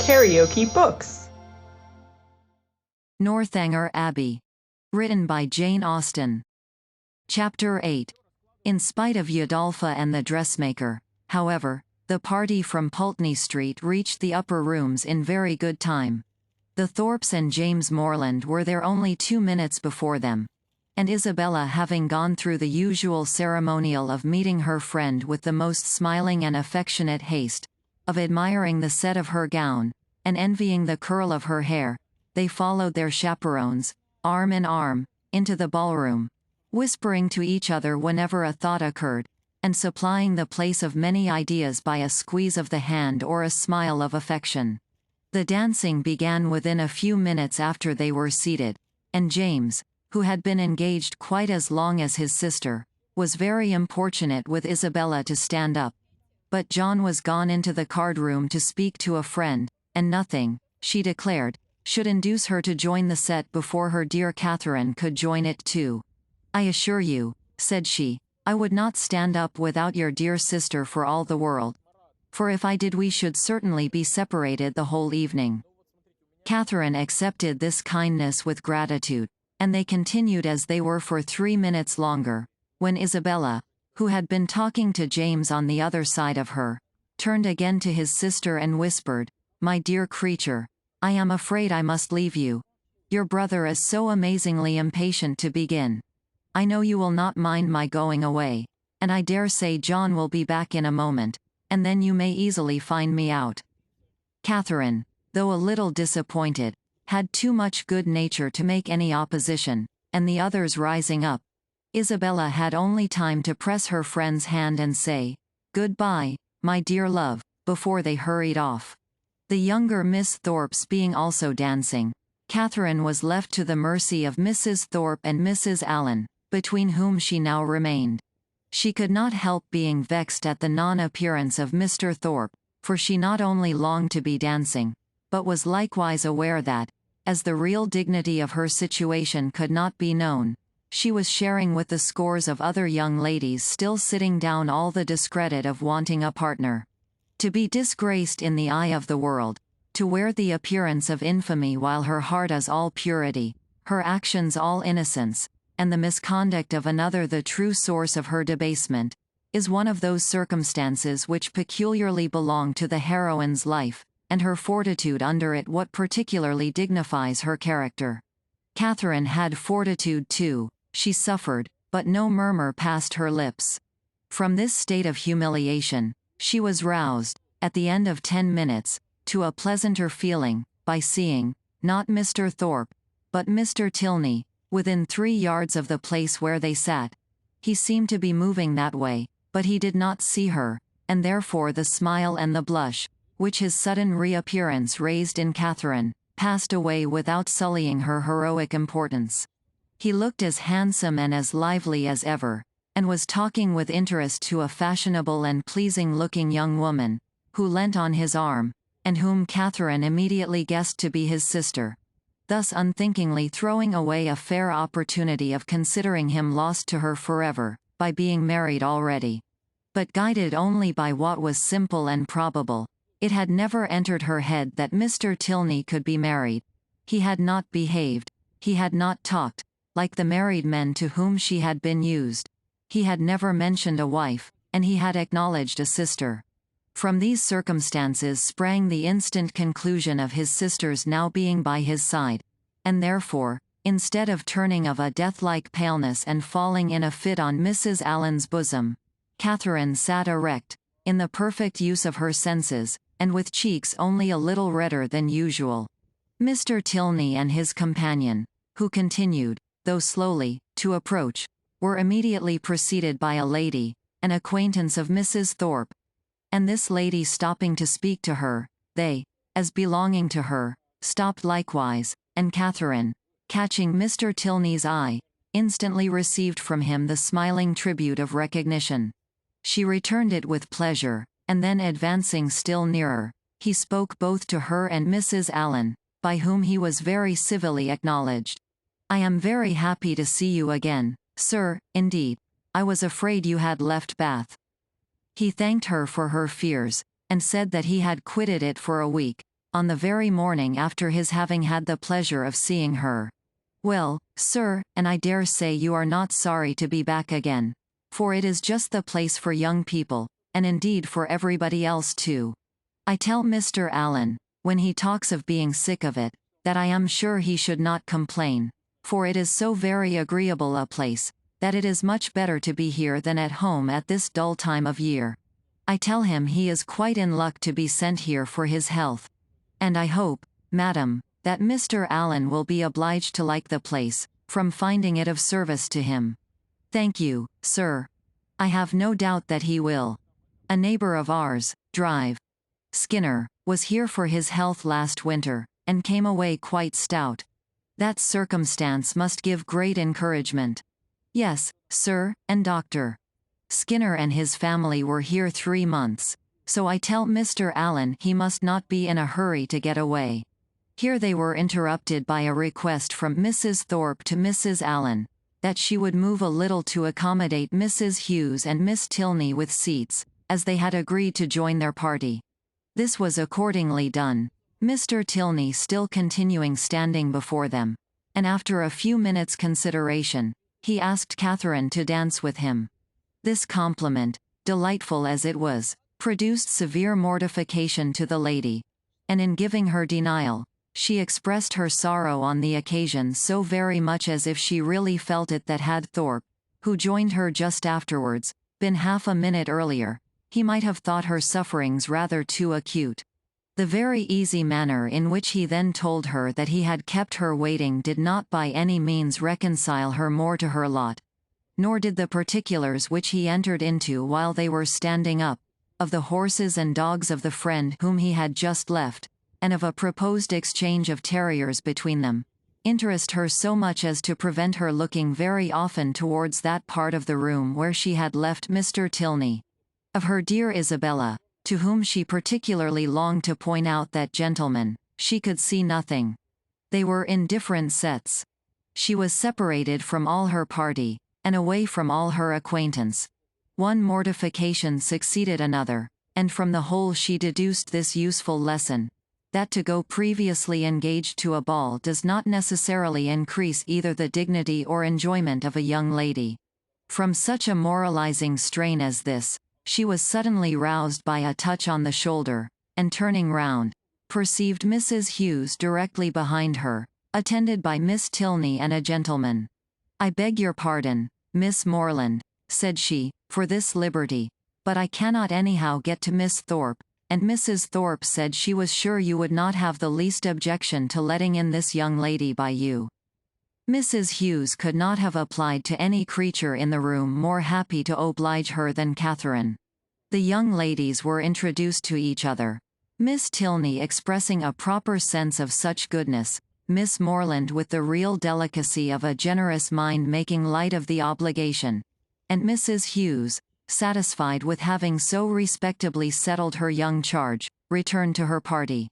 KaraokeBooks. Northanger Abbey. Written by Jane Austen. Chapter 8. In spite of Udolpha and the dressmaker, however, the party from Pulteney Street reached the upper rooms in very good time. The Thorpes and James Morland were there only 2 minutes before them, and Isabella, having gone through the usual ceremonial of meeting her friend with the most smiling and affectionate haste, of admiring the set of her gown, and envying the curl of her hair, they followed their chaperones, arm in arm, into the ballroom, whispering to each other whenever a thought occurred, and supplying the place of many ideas by a squeeze of the hand or a smile of affection. The dancing began within a few minutes after they were seated, and James, who had been engaged quite as long as his sister, was very importunate with Isabella to stand up. But John was gone into the card-room to speak to a friend, and nothing, she declared, should induce her to join the set before her dear Catherine could join it too. "I assure you," said she, "I would not stand up without your dear sister for all the world. For if I did we should certainly be separated the whole evening." Catherine accepted this kindness with gratitude, and they continued as they were for 3 minutes longer, when Isabella, who had been talking to James on the other side of her, turned again to his sister and whispered, "My dear creature, I am afraid I must leave you. Your brother is so amazingly impatient to begin. I know you will not mind my going away, and I dare say John will be back in a moment, and then you may easily find me out." Catherine, though a little disappointed, had too much good nature to make any opposition, and the others rising up, Isabella had only time to press her friend's hand and say, "Good-bye, my dear love," before they hurried off. The younger Miss Thorpes being also dancing, Catherine was left to the mercy of Mrs. Thorpe and Mrs. Allen, between whom she now remained. She could not help being vexed at the non-appearance of Mr. Thorpe, for she not only longed to be dancing, but was likewise aware that, as the real dignity of her situation could not be known, she was sharing with the scores of other young ladies still sitting down all the discredit of wanting a partner. To be disgraced in the eye of the world, to wear the appearance of infamy while her heart is all purity, her actions all innocence, and the misconduct of another the true source of her debasement, is one of those circumstances which peculiarly belong to the heroine's life, and her fortitude under it what particularly dignifies her character. Catherine had fortitude too. She suffered, but no murmur passed her lips. From this state of humiliation, she was roused, at the end of 10 minutes, to a pleasanter feeling, by seeing, not Mr. Thorpe, but Mr. Tilney, within 3 yards of the place where they sat. He seemed to be moving that way, but he did not see her, and therefore the smile and the blush, which his sudden reappearance raised in Catherine, passed away without sullying her heroic importance. He looked as handsome and as lively as ever, and was talking with interest to a fashionable and pleasing-looking young woman, who leant on his arm, and whom Catherine immediately guessed to be his sister, thus unthinkingly throwing away a fair opportunity of considering him lost to her forever, by being married already. But guided only by what was simple and probable, it had never entered her head that Mr. Tilney could be married. He had not behaved, he had not talked, like the married men to whom she had been used. He had never mentioned a wife, and he had acknowledged a sister. From these circumstances sprang the instant conclusion of his sister's now being by his side, and therefore, instead of turning of a death-like paleness and falling in a fit on Mrs. Allen's bosom, Catherine sat erect, in the perfect use of her senses, and with cheeks only a little redder than usual. Mr. Tilney and his companion, who continued, though slowly, to approach, were immediately preceded by a lady, an acquaintance of Mrs. Thorpe, and this lady stopping to speak to her, they, as belonging to her, stopped likewise, and Catherine, catching Mr. Tilney's eye, instantly received from him the smiling tribute of recognition. She returned it with pleasure, and then advancing still nearer, he spoke both to her and Mrs. Allen, by whom he was very civilly acknowledged. "I am very happy to see you again, sir, indeed. I was afraid you had left Bath." He thanked her for her fears, and said that he had quitted it for a week, on the very morning after his having had the pleasure of seeing her. "Well, sir, and I dare say you are not sorry to be back again. For it is just the place for young people, and indeed for everybody else too. I tell Mr. Allen, when he talks of being sick of it, that I am sure he should not complain, for it is so very agreeable a place, that it is much better to be here than at home at this dull time of year. I tell him he is quite in luck to be sent here for his health. And I hope, madam, that Mr. Allen will be obliged to like the place, from finding it of service to him." "Thank you, sir. I have no doubt that he will. A neighbor of ours, Drive Skinner, was here for his health last winter, and came away quite stout. That circumstance must give great encouragement." "Yes, sir, and Dr. Skinner and his family were here 3 months, so I tell Mr. Allen he must not be in a hurry to get away." Here they were interrupted by a request from Mrs. Thorpe to Mrs. Allen, that she would move a little to accommodate Mrs. Hughes and Miss Tilney with seats, as they had agreed to join their party. This was accordingly done, Mr. Tilney still continuing standing before them, and after a few minutes' consideration, he asked Catherine to dance with him. This compliment, delightful as it was, produced severe mortification to the lady, and in giving her denial, she expressed her sorrow on the occasion so very much as if she really felt it that had Thorpe, who joined her just afterwards, been half a minute earlier, he might have thought her sufferings rather too acute. The very easy manner in which he then told her that he had kept her waiting did not by any means reconcile her more to her lot. Nor did the particulars which he entered into while they were standing up, of the horses and dogs of the friend whom he had just left, and of a proposed exchange of terriers between them, interest her so much as to prevent her looking very often towards that part of the room where she had left Mr. Tilney. Of her dear Isabella, to whom she particularly longed to point out that gentleman, she could see nothing. They were in different sets. She was separated from all her party, and away from all her acquaintance. One mortification succeeded another, and from the whole she deduced this useful lesson, that to go previously engaged to a ball does not necessarily increase either the dignity or enjoyment of a young lady. From such a moralizing strain as this, she was suddenly roused by a touch on the shoulder, and turning round, perceived Mrs. Hughes directly behind her, attended by Miss Tilney and a gentleman. "I beg your pardon, Miss Morland," said she, "for this liberty, but I cannot anyhow get to Miss Thorpe, and Mrs. Thorpe said she was sure you would not have the least objection to letting in this young lady by you." Mrs. Hughes could not have applied to any creature in the room more happy to oblige her than Catherine. The young ladies were introduced to each other, Miss Tilney expressing a proper sense of such goodness, Miss Morland with the real delicacy of a generous mind making light of the obligation, and Mrs. Hughes, satisfied with having so respectably settled her young charge, returned to her party.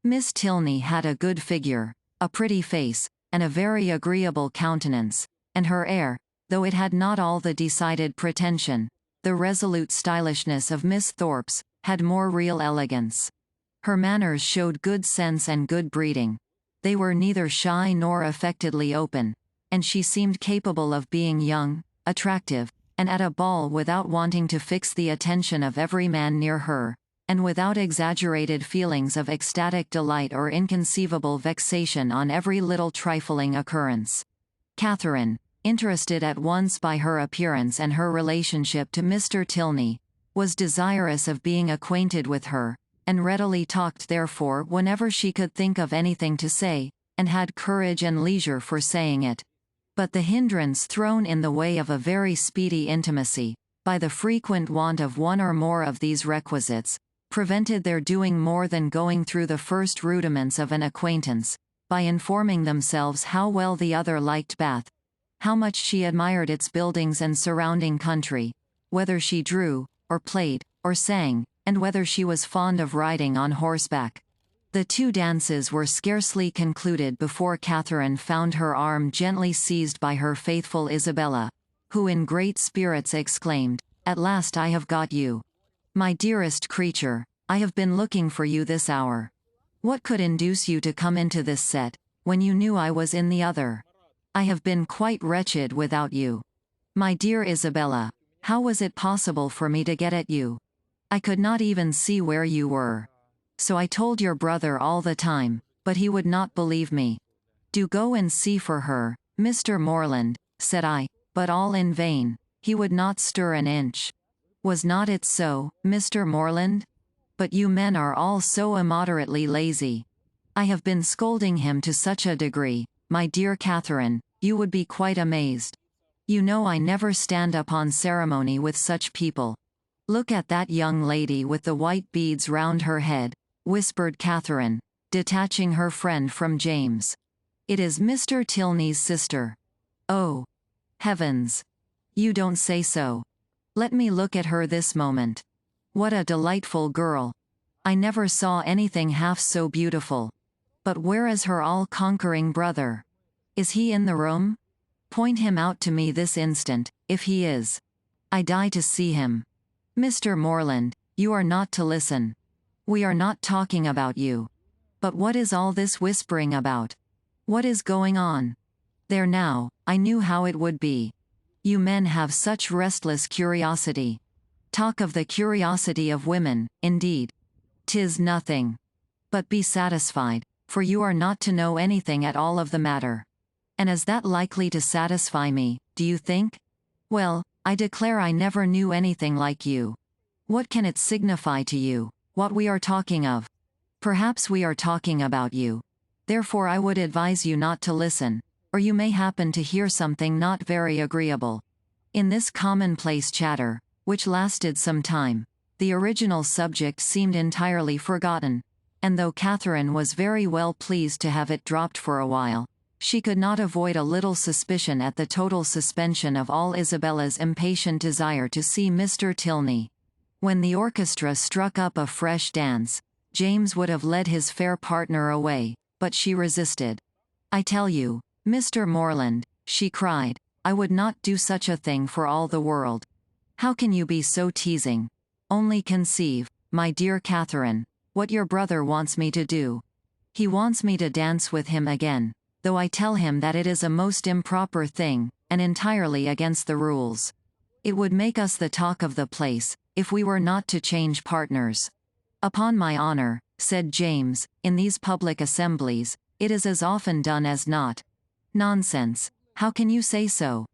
Miss Tilney had a good figure, a pretty face, and a very agreeable countenance, and her air, though it had not all the decided pretension, the resolute stylishness of Miss Thorpe's, had more real elegance. Her manners showed good sense and good breeding. They were neither shy nor affectedly open, and she seemed capable of being young, attractive, and at a ball without wanting to fix the attention of every man near her, and without exaggerated feelings of ecstatic delight or inconceivable vexation on every little trifling occurrence. Catherine, interested at once by her appearance and her relationship to Mr. Tilney, was desirous of being acquainted with her, and readily talked therefore whenever she could think of anything to say, and had courage and leisure for saying it. But the hindrance thrown in the way of a very speedy intimacy, by the frequent want of one or more of these requisites, prevented their doing more than going through the first rudiments of an acquaintance, by informing themselves how well the other liked Bath, how much she admired its buildings and surrounding country, whether she drew, or played, or sang, and whether she was fond of riding on horseback. The 2 dances were scarcely concluded before Catherine found her arm gently seized by her faithful Isabella, who in great spirits exclaimed, "At last I have got you. My dearest creature, I have been looking for you this hour. What could induce you to come into this set, when you knew I was in the other? I have been quite wretched without you. My dear Isabella, how was it possible for me to get at you? I could not even see where you were. So I told your brother all the time, but he would not believe me. Do go and see for her, Mr. Morland, said I, but all in vain. He would not stir an inch. Was not it so, Mr. Morland? But you men are all so immoderately lazy. I have been scolding him to such a degree, my dear Catherine, you would be quite amazed. You know I never stand upon ceremony with such people. Look at that young lady with the white beads round her head, whispered Catherine, detaching her friend from James. It is Mr. Tilney's sister. Oh, heavens! You don't say so. Let me look at her this moment. What a delightful girl! I never saw anything half so beautiful. But where is her all-conquering brother? Is he in the room? Point him out to me this instant, if he is. I die to see him. Mr. Morland, you are not to listen. We are not talking about you. But what is all this whispering about? What is going on? There now, I knew how it would be. You men have such restless curiosity. Talk of the curiosity of women, indeed. 'Tis nothing. But be satisfied, for you are not to know anything at all of the matter. And is that likely to satisfy me, do you think? Well, I declare I never knew anything like you. What can it signify to you, what we are talking of? Perhaps we are talking about you. Therefore I would advise you not to listen, or you may happen to hear something not very agreeable. In this commonplace chatter, which lasted some time, the original subject seemed entirely forgotten, and though Catherine was very well pleased to have it dropped for a while, she could not avoid a little suspicion at the total suspension of all Isabella's impatient desire to see Mr. Tilney. When the orchestra struck up a fresh dance, James would have led his fair partner away, but she resisted. I tell you, Mr. Morland, she cried, I would not do such a thing for all the world. How can you be so teasing? Only conceive, my dear Catherine, what your brother wants me to do. He wants me to dance with him again, though I tell him that it is a most improper thing, and entirely against the rules. It would make us the talk of the place, if we were not to change partners. Upon my honor, said James, in these public assemblies, it is as often done as not. Nonsense, how can you say so?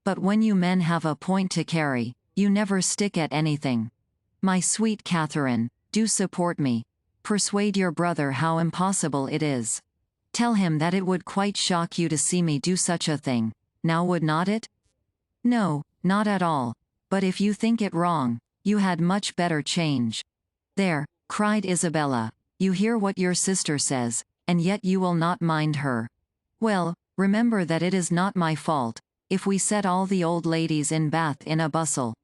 But when you men have a point to carry, you never stick at anything. My sweet Catherine, do support me. Persuade your brother how impossible it is. Tell him that it would quite shock you to see me do such a thing, now would not it? No, not at all, but if you think it wrong, you had much better change. There, cried Isabella, you hear what your sister says, and yet you will not mind her. Well, remember that it is not my fault, if we set all the old ladies in Bath in a bustle.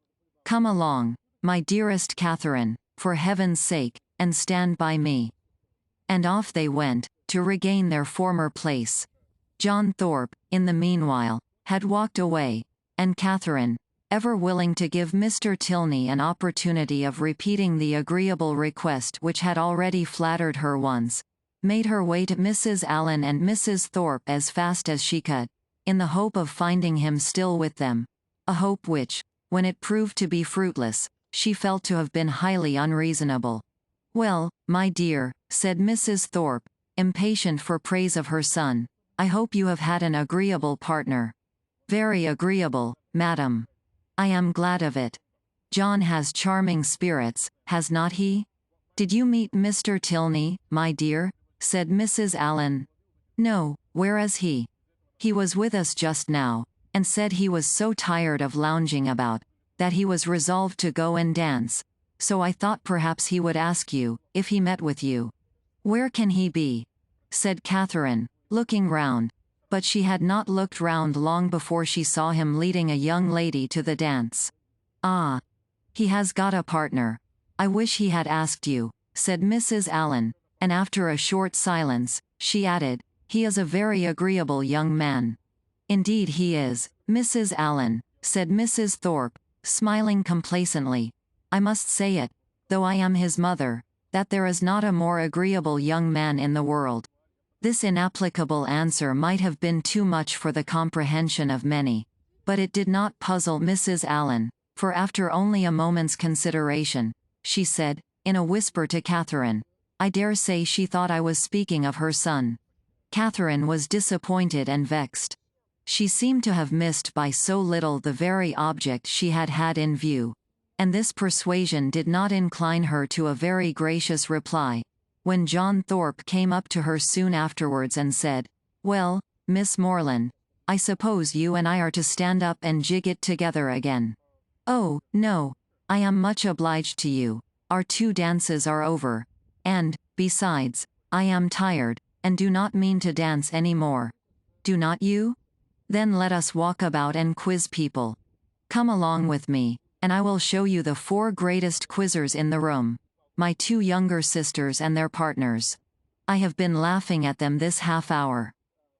Come along, my dearest Catherine, for heaven's sake, and stand by me. And off they went, to regain their former place. John Thorpe, in the meanwhile, had walked away, and Catherine, ever willing to give Mr. Tilney an opportunity of repeating the agreeable request which had already flattered her once, made her way to Mrs. Allen and Mrs. Thorpe as fast as she could, in the hope of finding him still with them, a hope which, when it proved to be fruitless, she felt to have been highly unreasonable. Well, my dear, said Mrs. Thorpe, impatient for praise of her son, I hope you have had an agreeable partner. Very agreeable, madam. I am glad of it. John has charming spirits, has not he? Did you meet Mr. Tilney, my dear? Said Mrs. Allen. No, where is he? He was with us just now, and said he was so tired of lounging about, that he was resolved to go and dance, so I thought perhaps he would ask you, if he met with you. Where can he be? Said Catherine, looking round, but she had not looked round long before she saw him leading a young lady to the dance. Ah! He has got a partner. I wish he had asked you, said Mrs. Allen, and after a short silence, she added, he is a very agreeable young man. Indeed he is, Mrs. Allen, said Mrs. Thorpe, smiling complacently. I must say it, though I am his mother, that there is not a more agreeable young man in the world. This inapplicable answer might have been too much for the comprehension of many. But it did not puzzle Mrs. Allen, for after only a moment's consideration, she said, in a whisper to Catherine, "I dare say she thought I was speaking of her son." Catherine was disappointed and vexed. She seemed to have missed by so little the very object she had had in view. And this persuasion did not incline her to a very gracious reply. When John Thorpe came up to her soon afterwards and said, "Well, Miss Morland, I suppose you and I are to stand up and jig it together again." "Oh, no. I am much obliged to you. Our 2 dances are over. And, besides, I am tired, and do not mean to dance any more. Do not you? Then let us walk about and quiz people. Come along with me, and I will show you the 4 greatest quizzers in the room. My 2 younger sisters and their partners. I have been laughing at them this half-hour."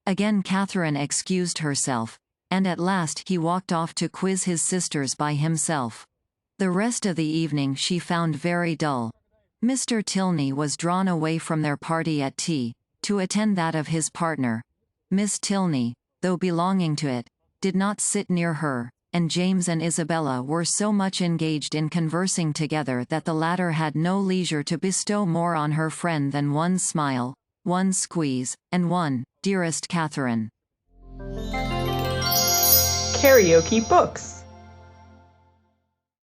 Again Catherine excused herself, and at last he walked off to quiz his sisters by himself. The rest of the evening she found very dull. Mr. Tilney was drawn away from their party at tea, to attend that of his partner. Miss Tilney, though belonging to it, did not sit near her, and James and Isabella were so much engaged in conversing together that the latter had no leisure to bestow more on her friend than one smile, one squeeze, and one, "Dearest Catherine." KaraokeBooks.